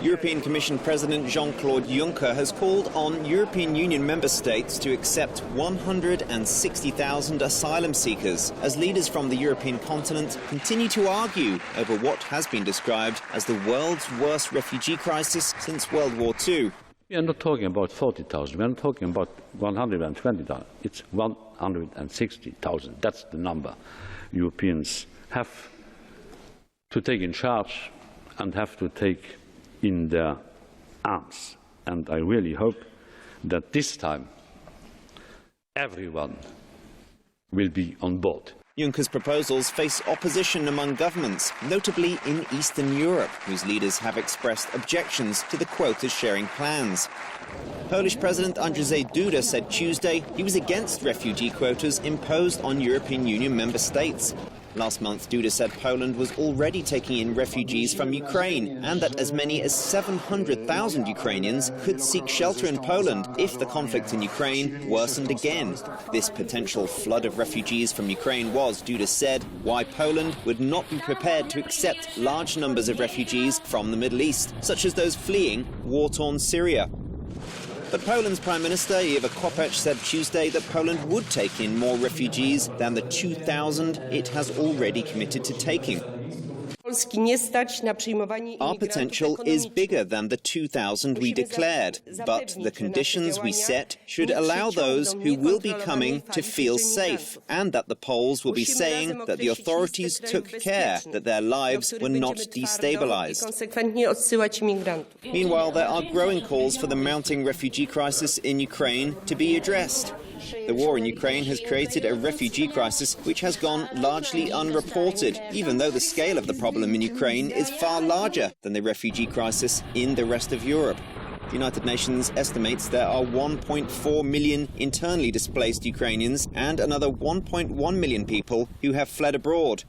European Commission President Jean-Claude Juncker has called on European Union member states to accept 160,000 asylum seekers as leaders from the European continent continue to argue over what has been described as the world's worst refugee crisis since World War II. We are not talking about 40,000, we are not talking about 120,000, it's 160,000. That's the number Europeans have to take in charge and have to take in their arms. And I really hope that this time everyone will be on board. Juncker's proposals face opposition among governments, notably in Eastern Europe, whose leaders have expressed objections to the quota-sharing plans. Polish President Andrzej Duda said Tuesday he was against refugee quotas imposed on European Union member states. Last month, Duda said Poland was already taking in refugees from Ukraine and that as many as 700,000 Ukrainians could seek shelter in Poland if the conflict in Ukraine worsened again. This potential flood of refugees from Ukraine was, Duda said, why Poland would not be prepared to accept large numbers of refugees from the Middle East, such as those fleeing war-torn Syria. But Poland's Prime Minister Ewa Kopacz said Tuesday that Poland would take in more refugees than the 2,000 it has already committed to taking. Our potential is bigger than the 2,000 we declared, but the conditions we set should allow those who will be coming to feel safe, and that the Poles will be saying that the authorities took care that their lives were not destabilized. Meanwhile, there are growing calls for the mounting refugee crisis in Ukraine to be addressed. The war in Ukraine has created a refugee crisis which has gone largely unreported, even though the scale of the problem in Ukraine is far larger than the refugee crisis in the rest of Europe. The United Nations estimates there are 1.4 million internally displaced Ukrainians and another 1.1 million people who have fled abroad.